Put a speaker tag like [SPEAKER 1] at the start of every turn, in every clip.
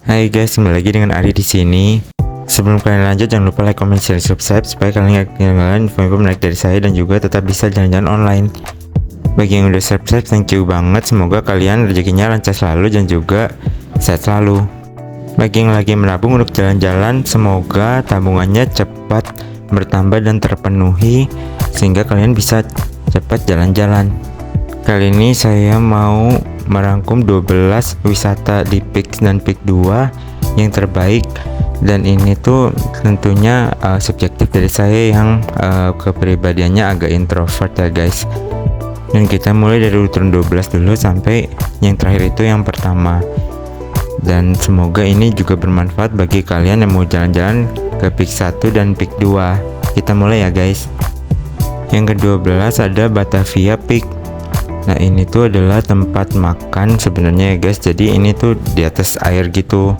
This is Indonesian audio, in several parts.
[SPEAKER 1] Hai guys, kembali lagi dengan Ari di sini. Sebelum kalian lanjut, jangan lupa like, comment, share, subscribe supaya kalian gak ketinggalan info-info menarik dari saya dan juga tetap bisa jalan-jalan online. Bagi yang udah subscribe, thank you banget. Semoga kalian rezekinya lancar selalu dan juga sehat selalu. Bagi yang lagi menabung untuk jalan-jalan, semoga tabungannya cepat bertambah dan terpenuhi sehingga kalian bisa cepat jalan-jalan. Kali ini saya mau merangkum 12 wisata di Peak dan Peak 2 yang terbaik, dan ini tuh tentunya subjektif dari saya yang kepribadiannya agak introvert ya guys. Dan kita mulai dari urutan 12 dulu sampai yang terakhir itu yang pertama. Dan semoga ini juga bermanfaat bagi kalian yang mau jalan-jalan ke Peak 1 dan Peak 2. Kita mulai ya guys. Yang ke-12 ada Batavia Peak. Nah ini tuh adalah tempat makan sebenarnya ya guys. Jadi ini tuh di atas air gitu,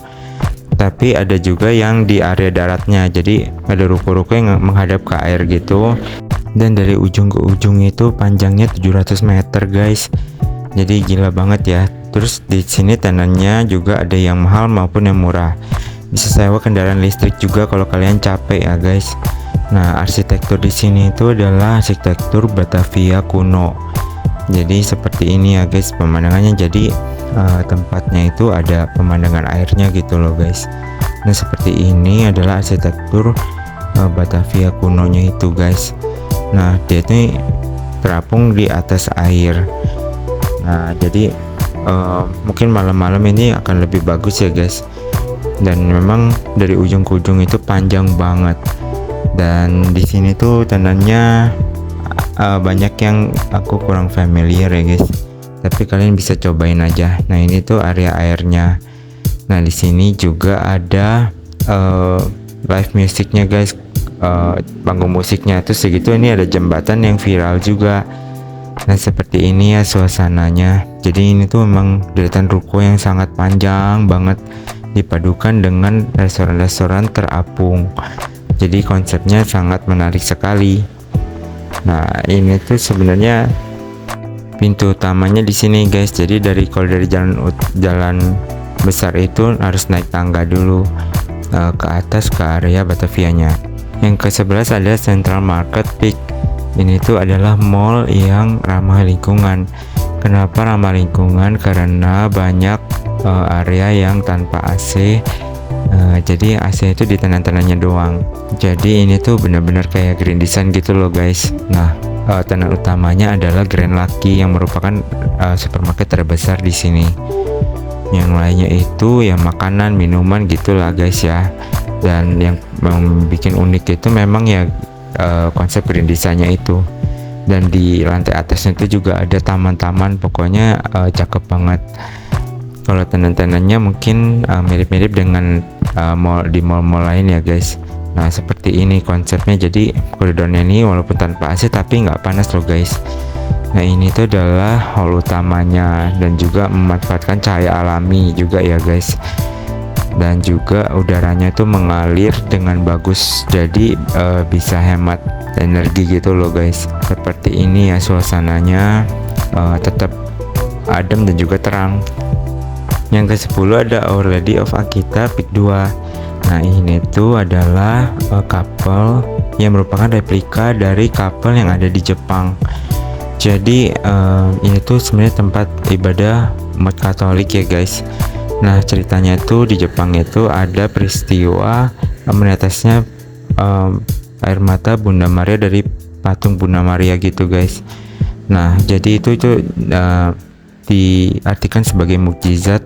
[SPEAKER 1] tapi ada juga yang di area daratnya. Jadi ada ruko-ruko yang menghadap ke air gitu. Dan dari ujung ke ujung itu panjangnya 700 meter guys. Jadi gila banget ya. Terus di sini tendanya juga ada yang mahal maupun yang murah. Bisa sewa kendaraan listrik juga kalau kalian capek ya guys. Nah arsitektur di sini itu adalah arsitektur Batavia kuno. Jadi seperti ini ya guys pemandangannya. Jadi tempatnya itu ada pemandangan airnya gitu loh guys. Nah seperti ini adalah arsitektur Batavia kunonya itu guys. Nah dia ini terapung di atas air. Nah jadi mungkin malam-malam ini akan lebih bagus ya guys. Dan memang dari ujung ke ujung itu panjang banget. Dan di sini tuh tandanya banyak yang aku kurang familiar ya guys, tapi kalian bisa cobain aja. Nah ini tuh area airnya. Nah di sini juga ada live musiknya guys, panggung musiknya. Terus segitu ini ada jembatan yang viral juga. Nah seperti ini ya suasananya. Jadi ini tuh memang deretan ruko yang sangat panjang banget dipadukan dengan restoran-restoran terapung. Jadi konsepnya sangat menarik sekali. Nah ini tuh sebenarnya pintu utamanya di sini guys. Jadi kalau dari jalan besar itu harus naik tangga dulu ke atas ke area Batavianya. Yang ke-11 ada Central Market Peak. Ini tuh adalah mall yang ramah lingkungan. Kenapa ramah lingkungan? Karena banyak area yang tanpa AC. Jadi AC itu di tenan-tenannya doang. Jadi ini tuh benar-benar kayak Grand Design gitu loh guys. Nah tenan utamanya adalah Grand Lucky yang merupakan supermarket terbesar di sini. Yang lainnya itu ya makanan, minuman gitulah guys ya. Dan yang bikin unik itu memang ya konsep Grand Design-nya itu. Dan di lantai atasnya itu juga ada taman-taman, pokoknya cakep banget. Kalau tenan-tenannya mungkin mirip-mirip dengan mall-mall lain ya guys. Nah seperti ini konsepnya. Jadi koridornya ini walaupun tanpa AC tapi nggak panas loh guys. Nah ini tuh adalah hall utamanya dan juga memanfaatkan cahaya alami juga ya guys. Dan juga udaranya tuh mengalir dengan bagus. Jadi bisa hemat energi gitu loh guys. Seperti ini ya suasananya, tetap adem dan juga terang. Yang ke-10 ada Our Lady of Akita Peak 2. Nah ini tuh adalah couple yang merupakan replika dari couple yang ada di Jepang. Jadi ini tuh sebenarnya tempat ibadah umat Katolik ya guys. Nah ceritanya tuh di Jepang itu ada peristiwa menetesnya air mata Bunda Maria dari patung Bunda Maria gitu guys. Nah jadi itu diartikan sebagai mukjizat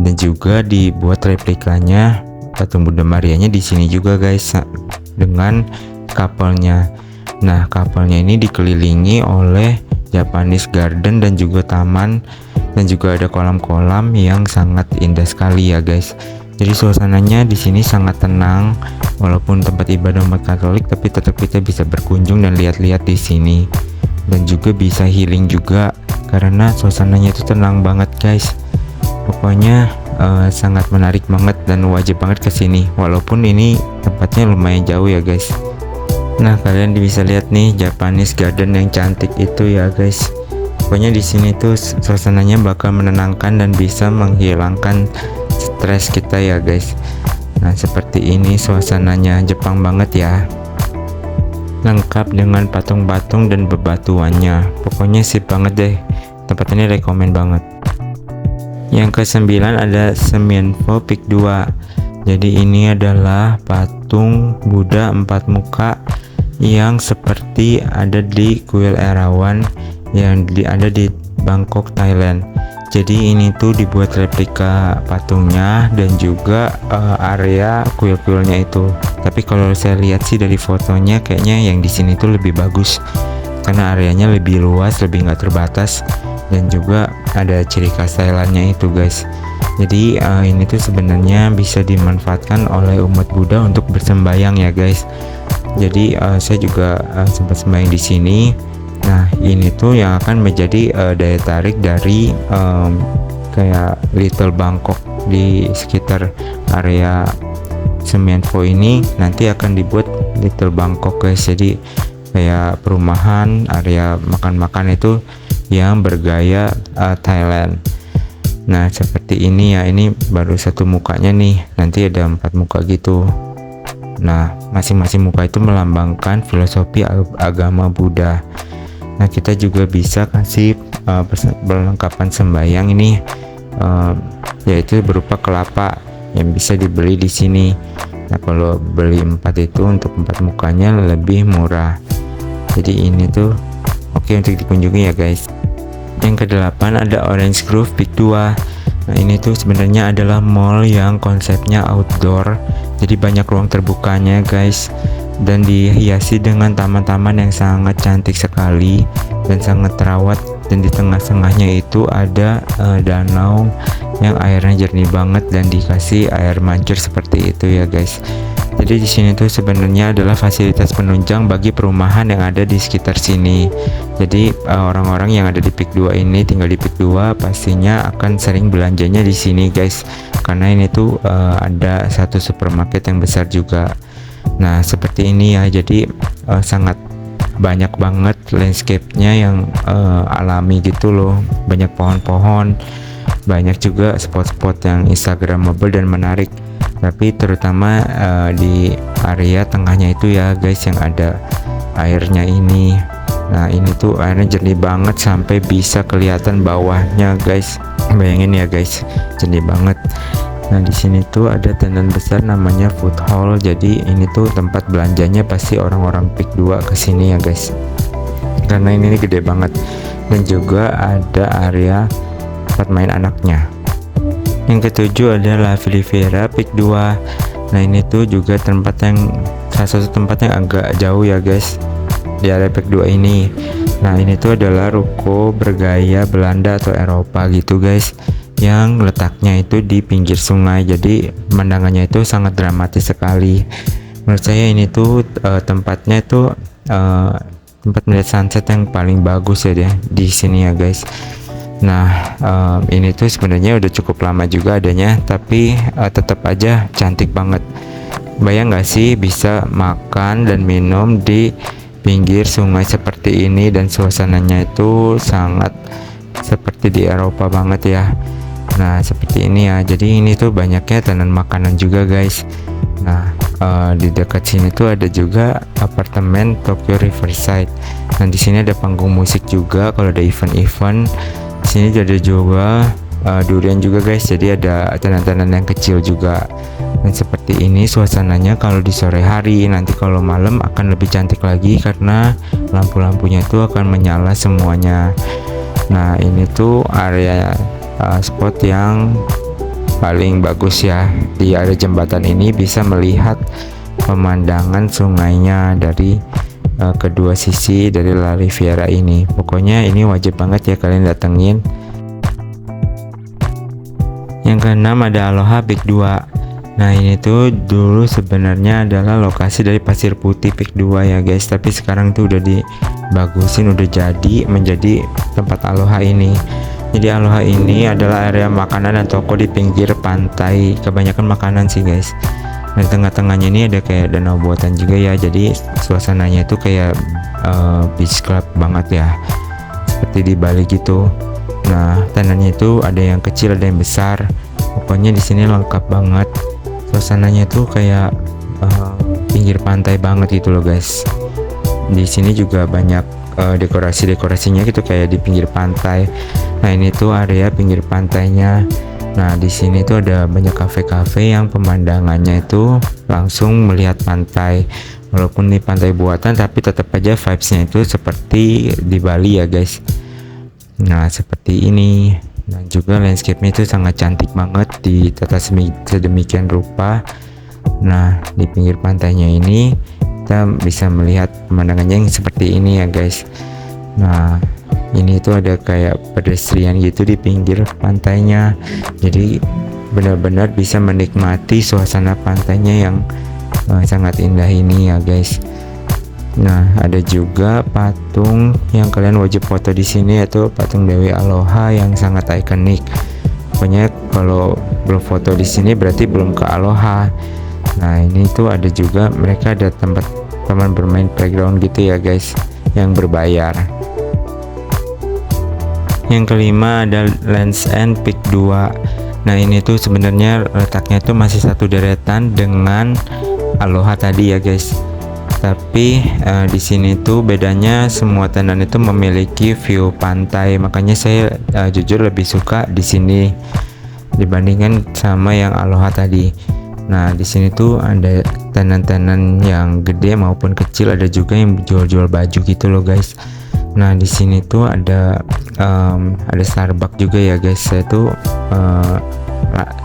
[SPEAKER 1] dan juga dibuat replikanya patung Bunda Marianya di sini juga guys dengan kapalnya. Nah kapalnya ini dikelilingi oleh Japanese garden dan juga taman, dan juga ada kolam-kolam yang sangat indah sekali ya guys. Jadi suasananya di sini sangat tenang, walaupun tempat ibadah umat Katolik tapi tetap kita bisa berkunjung dan lihat-lihat di sini. Dan juga bisa healing juga karena suasananya itu tenang banget guys. Pokoknya sangat menarik banget dan wajib banget kesini, walaupun ini tempatnya lumayan jauh ya guys. Nah kalian bisa lihat nih Japanese garden yang cantik itu ya guys. Pokoknya di sini tuh suasananya bakal menenangkan dan bisa menghilangkan stres kita ya guys. Nah seperti ini suasananya, Jepang banget ya, lengkap dengan patung-patung dan bebatuannya. Pokoknya sip banget deh, tempat ini rekomen banget. Yang ke-9 ada Semenfo Peak 2. Jadi ini adalah patung Buddha 4 muka yang seperti ada di kuil Erawan yang ada di Bangkok, Thailand. Jadi ini tuh dibuat replika patungnya dan juga area kuil-kuilnya itu. Tapi kalau saya lihat sih dari fotonya kayaknya yang di sini tuh lebih bagus karena areanya lebih luas, lebih nggak terbatas, dan juga ada ciri khas Thailandnya itu guys. Jadi ini tuh sebenarnya bisa dimanfaatkan oleh umat Buddha untuk bersembayang ya guys. Jadi saya juga sempat sembahyang di sini. Nah ini tuh yang akan menjadi daya tarik dari kayak Little Bangkok di sekitar area Semenfo ini. Nanti akan dibuat Little Bangkok guys, jadi kayak perumahan, area makan-makan itu yang bergaya Thailand. Nah seperti ini ya, ini baru satu mukanya nih, nanti ada 4 muka gitu. Nah masing-masing muka itu melambangkan filosofi agama Buddha. Nah kita juga bisa kasih perlengkapan sembahyang ini, yaitu berupa kelapa yang bisa dibeli di sini. Nah kalau beli 4 itu untuk 4 mukanya lebih murah. Jadi ini tuh oke untuk dikunjungi ya guys. Yang ke-8 ada Orange Grove Peak 2. Nah ini tuh sebenarnya adalah mall yang konsepnya outdoor, jadi banyak ruang terbukanya guys, dan dihiasi dengan taman-taman yang sangat cantik sekali dan sangat terawat. Dan di tengah-tengahnya itu ada danau yang airnya jernih banget dan dikasih air mancur seperti itu ya guys. Jadi di sini tuh sebenarnya adalah fasilitas penunjang bagi perumahan yang ada di sekitar sini. Jadi orang-orang yang ada di Peak 2 ini, tinggal di Peak 2, pastinya akan sering belanjanya di sini guys, karena ini tuh ada satu supermarket yang besar juga. Nah seperti ini ya, jadi sangat banyak banget landscape-nya yang alami gitu loh, banyak pohon-pohon, banyak juga spot-spot yang instagramable dan menarik. Tapi terutama di area tengahnya itu ya guys, yang ada airnya ini. Nah ini tuh airnya jernih banget sampai bisa kelihatan bawahnya guys. Bayangin ya guys, jernih banget. Nah di sini tuh ada tenan besar namanya Food Hall. Jadi ini tuh tempat belanjanya pasti orang-orang Peak 2 kesini ya guys, karena ini gede banget. Dan juga ada area tempat main anaknya. Yang ke-7 ada La Filifera Peak 2. Nah ini tuh juga tempat yang salah satu tempat yang agak jauh ya guys di area Peak 2 ini. Nah ini tuh adalah ruko bergaya Belanda atau Eropa gitu guys, yang letaknya itu di pinggir sungai. Jadi pemandangannya itu sangat dramatis sekali. Menurut saya ini tuh tempatnya itu tempat melihat sunset yang paling bagus ya di sini ya guys. Nah ini tuh sebenarnya udah cukup lama juga adanya, tapi tetap aja cantik banget. Bayang gak sih bisa makan dan minum di pinggir sungai seperti ini, dan suasananya itu sangat seperti di Eropa banget ya. Nah seperti ini ya, jadi ini tuh banyaknya tenan makanan juga guys. Nah di dekat sini tuh ada juga apartemen Tokyo Riverside. Nah di sini ada panggung musik juga kalau ada event-event. Di sini ada juga durian juga guys, jadi ada tenan-tenan yang kecil juga. Dan seperti ini suasananya kalau di sore hari. Nanti kalau malam akan lebih cantik lagi karena lampu-lampunya itu akan menyala semuanya. Nah ini tuh area spot yang paling bagus ya. Di area jembatan ini bisa melihat pemandangan sungainya dari kedua sisi dari La Riviera ini. Pokoknya ini wajib banget ya kalian datengin. Yang ke-6 ada Aloha Peak 2. Nah ini tuh dulu sebenarnya adalah lokasi dari Pasir Putih Peak 2 ya guys, tapi sekarang tuh udah dibagusin, udah jadi menjadi tempat Aloha ini. Jadi Aloha ini adalah area makanan dan toko di pinggir pantai, kebanyakan makanan sih guys. Nah di tengah-tengahnya ini ada kayak danau buatan juga ya, jadi suasananya itu kayak beach club banget ya, seperti di Bali gitu. Nah tenannya itu ada yang kecil ada yang besar. Pokoknya di sini lengkap banget. Suasananya tuh kayak pinggir pantai banget gitu loh guys. Di sini juga banyak dekorasinya gitu kayak di pinggir pantai. Nah ini tuh area pinggir pantainya. Nah di sini tuh ada banyak kafe-kafe yang pemandangannya itu langsung melihat pantai. Walaupun di pantai buatan, tapi tetap aja vibesnya itu seperti di Bali ya guys. Nah seperti ini. Dan juga landscape-nya itu sangat cantik banget ditata sedemikian rupa. Nah di pinggir pantainya ini kita bisa melihat pemandangannya yang seperti ini ya guys. Nah ini tuh ada kayak pedestrian gitu di pinggir pantainya, jadi benar-benar bisa menikmati suasana pantainya yang sangat indah ini ya guys. Nah ada juga patung yang kalian wajib foto di sini, yaitu patung Dewi Aloha yang sangat ikonik. Pokoknya kalau belum foto di sini berarti belum ke Aloha. Nah ini tuh ada juga, mereka ada tempat taman bermain playground gitu ya guys, yang berbayar. Yang kelima ada Lands End Peak 2. Nah ini tuh sebenarnya letaknya tuh masih satu deretan dengan Aloha tadi ya guys. Tapi di sini tuh bedanya semua tenan itu memiliki view pantai. Makanya saya jujur lebih suka di sini dibandingkan sama yang Aloha tadi. Nah di sini tuh ada tenan-tenan yang gede maupun kecil, ada juga yang jual-jual baju gitu loh guys. Nah di sini tuh ada Starbucks juga ya guys. Saya tuh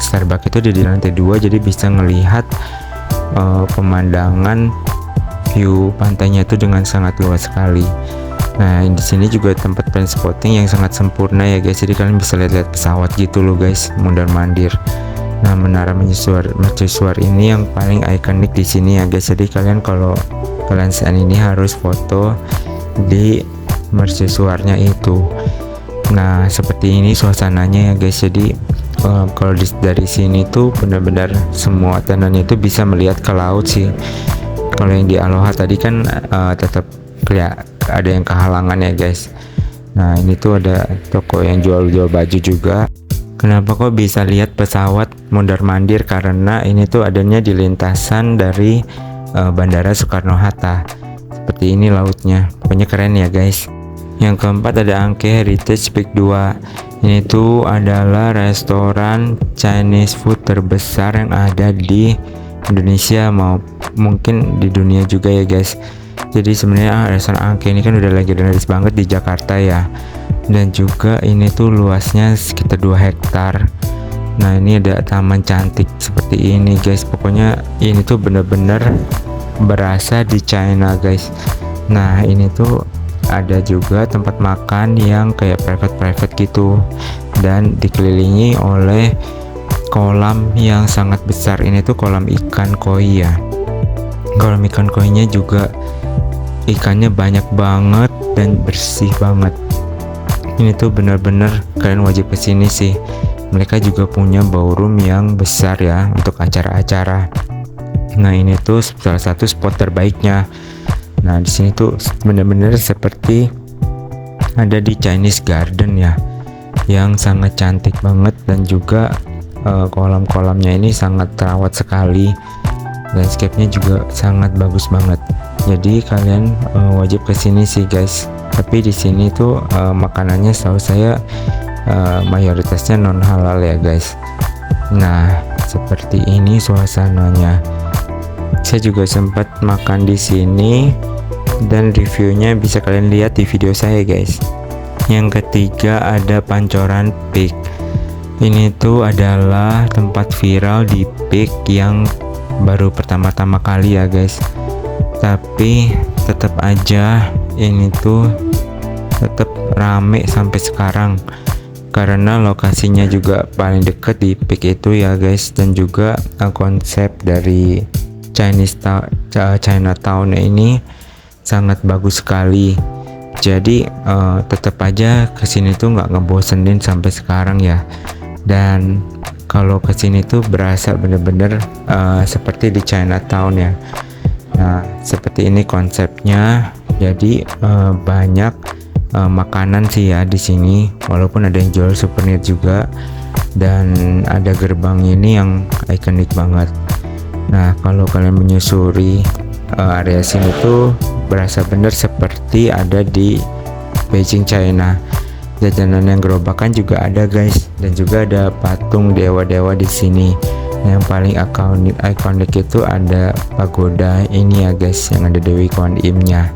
[SPEAKER 1] Starbucks itu di lantai 2, jadi bisa ngelihat pemandangan view pantainya itu dengan sangat luas sekali. Nah di sini juga tempat plane spotting yang sangat sempurna ya guys. Jadi kalian bisa lihat-lihat pesawat gitu loh guys, mondar-mandir. Nah menara mercusuar ini yang paling ikonik di sini ya guys. Jadi kalian kalau kalian saat ini harus foto di mercusuarnya itu. Nah seperti ini suasananya ya guys. Jadi kalau dari sini tuh benar-benar semua tenannya itu bisa melihat ke laut sih. Kalau yang di Aloha tadi kan tetap ada yang kehalangan ya guys. Nah ini tuh ada toko yang jual-jual baju juga. Kenapa kok bisa lihat pesawat mondar-mandir? Karena ini tuh adanya di lintasan dari Bandara Soekarno-Hatta. Seperti ini lautnya, pokoknya keren ya guys. Yang keempat ada Angke Heritage Peak 2. Ini tuh adalah restoran Chinese food terbesar yang ada di Indonesia, mau mungkin di dunia juga ya guys. Jadi sebenarnya restoran Angke ini kan udah legendaris banget di Jakarta ya. Dan juga ini tuh luasnya sekitar 2 hektar. Nah ini ada taman cantik seperti ini guys. Pokoknya ini tuh bener-bener berasa di China guys. Nah ini tuh ada juga tempat makan yang kayak private gitu, dan dikelilingi oleh kolam yang sangat besar. Ini tuh kolam ikan koi ya. Kolam ikan koinya juga ikannya banyak banget dan bersih banget. Ini tuh bener-bener kalian wajib kesini sih. Mereka juga punya ballroom yang besar ya untuk acara-acara. Nah ini tuh salah satu spot terbaiknya. Nah di sini tuh bener-bener seperti ada di Chinese Garden ya, yang sangat cantik banget. Dan juga kolam-kolamnya ini sangat terawat sekali. Landscape-nya juga sangat bagus banget. Jadi kalian wajib kesini sih guys. Tapi di sini tuh makanannya setahu saya mayoritasnya non halal ya guys. Nah seperti ini suasananya. Saya juga sempat makan di sini dan reviewnya bisa kalian lihat di video saya guys. Yang ketiga ada Pancoran Peak. Ini tuh adalah tempat viral di Peak yang baru pertama-tama kali ya guys. Tapi tetap aja ini tuh tetap rame sampai sekarang karena lokasinya juga paling deket di Peak itu ya guys. Dan juga konsep dari Chinatown ini sangat bagus sekali. Jadi tetap aja kesini tuh nggak ngebosenin sampai sekarang ya. Dan kalau kesini tuh berasa bener-bener seperti di Chinatown ya. Nah seperti ini konsepnya. Jadi banyak makanan sih ya di sini, walaupun ada yang jual souvenir juga. dan ada gerbang ini yang ikonik banget. Nah, kalau kalian menyusuri area sini tuh berasa bener seperti ada di Beijing, China. Jajanan yang gerobakan juga ada guys, dan juga ada patung dewa-dewa di sini. Yang paling ikonik itu ada pagoda ini ya guys, yang ada Dewi Kuan Im-nya.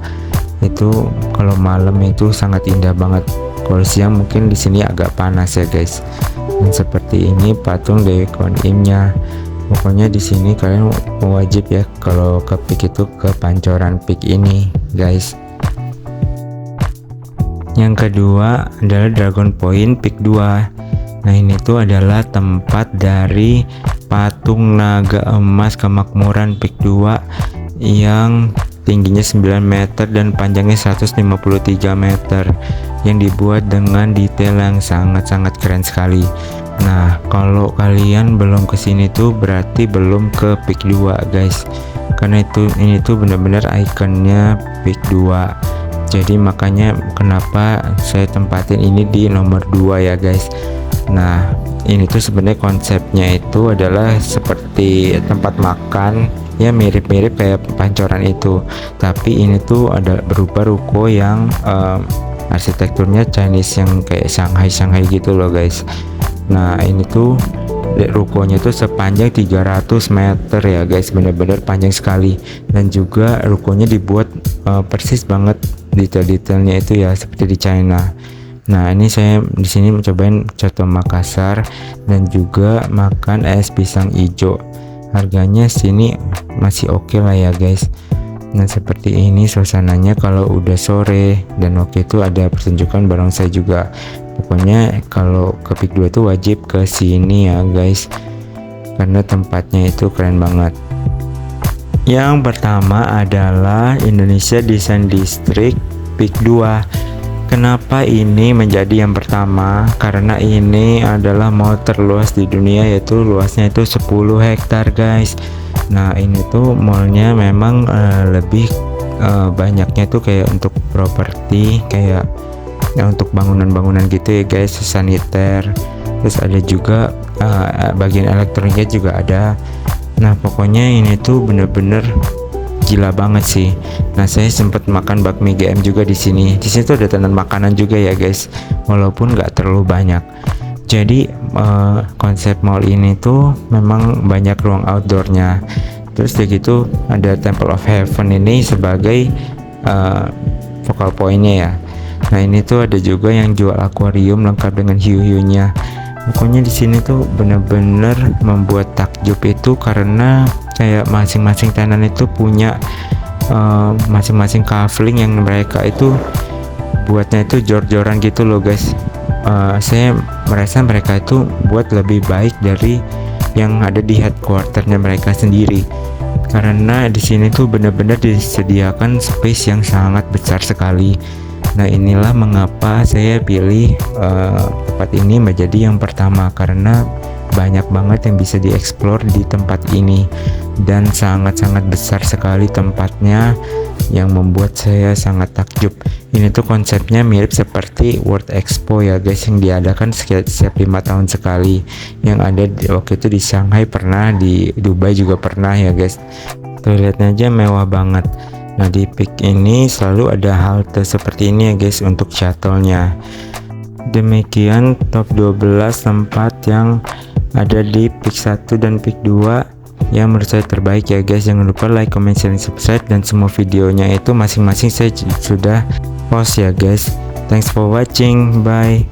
[SPEAKER 1] Itu kalau malam itu sangat indah banget. Kalau siang mungkin di sini agak panas ya guys. Dan seperti ini patung Dewi Kuan Im-nya. Pokoknya di sini kalian wajib ya kalau ke Peak itu ke Pancoran Peak ini guys. Yang kedua adalah Dragon Point Peak 2. Nah, ini tuh adalah tempat dari patung naga emas kemakmuran Peak 2 yang tingginya 9 meter dan panjangnya 153 meter, yang dibuat dengan detail yang sangat-sangat keren sekali. Nah, kalau kalian belum kesini tuh berarti belum ke Peak 2 guys, karena ini tuh benar-benar ikonnya Peak 2. Jadi makanya kenapa saya tempatin ini di nomor 2 ya guys. Nah, ini tuh sebenarnya konsepnya itu adalah seperti tempat makan ya, mirip-mirip kayak Pancoran itu, tapi ini tuh ada berupa ruko yang arsitekturnya Chinese yang kayak Shanghai gitu loh guys. Nah, ini tuh rukonya tuh sepanjang 300 meter ya guys, bener-bener panjang sekali, dan juga rukonya dibuat persis banget detail-detailnya itu ya seperti di China. Nah, ini saya di sini mencobain coto Makassar dan juga makan es pisang hijau. Harganya sini masih oke lah ya guys. Nah, seperti ini suasananya kalau udah sore, dan waktu itu ada pertunjukan barongsai juga. Pokoknya kalau ke Peak 2 itu wajib ke sini ya guys, karena tempatnya itu keren banget. Yang pertama adalah Indonesia Design District Peak 2. Kenapa ini menjadi yang pertama? Karena ini adalah mall terluas di dunia, yaitu luasnya itu 10 hektar guys. Nah, ini tuh mallnya memang lebih banyaknya tuh kayak untuk properti, kayak ya, untuk bangunan-bangunan gitu ya guys, saniter. Terus ada juga bagian elektroniknya juga ada. Nah, pokoknya ini tuh bener-bener gila banget sih. Nah, saya sempat makan bakmi GM juga di sini. Di sini tuh ada tenan makanan juga ya guys, walaupun nggak terlalu banyak. Jadi konsep mall ini tuh memang banyak ruang outdoornya. Terus kayak gitu ada Temple of Heaven ini sebagai focal pointnya ya. Nah, ini tuh ada juga yang jual akuarium lengkap dengan hiu-hiunya. Pokoknya di sini tuh bener-bener membuat takjub itu, karena kayak masing-masing tenan itu punya masing-masing kaveling yang mereka itu buatnya itu jor-joran gitu loh guys. Saya merasa mereka itu buat lebih baik dari yang ada di headquarternya mereka sendiri, karena di sini tuh bener-bener disediakan space yang sangat besar sekali. Nah, inilah mengapa saya pilih tempat ini menjadi yang pertama, karena banyak banget yang bisa dieksplor di tempat ini, dan sangat-sangat besar sekali tempatnya yang membuat saya sangat takjub. Ini tuh konsepnya mirip seperti World Expo ya guys, yang diadakan setiap 5 tahun sekali, yang ada waktu itu di Shanghai pernah, di Dubai juga pernah ya guys. Toiletnya aja mewah banget. Nah, di Peak ini selalu ada halte seperti ini ya guys untuk shuttle-nya. Demikian top 12 tempat yang ada di Peak 1 dan Peak 2 yang menurut saya terbaik ya guys. Jangan lupa like, comment, share, subscribe, dan semua videonya itu masing-masing saya sudah post ya guys. Thanks for watching, bye.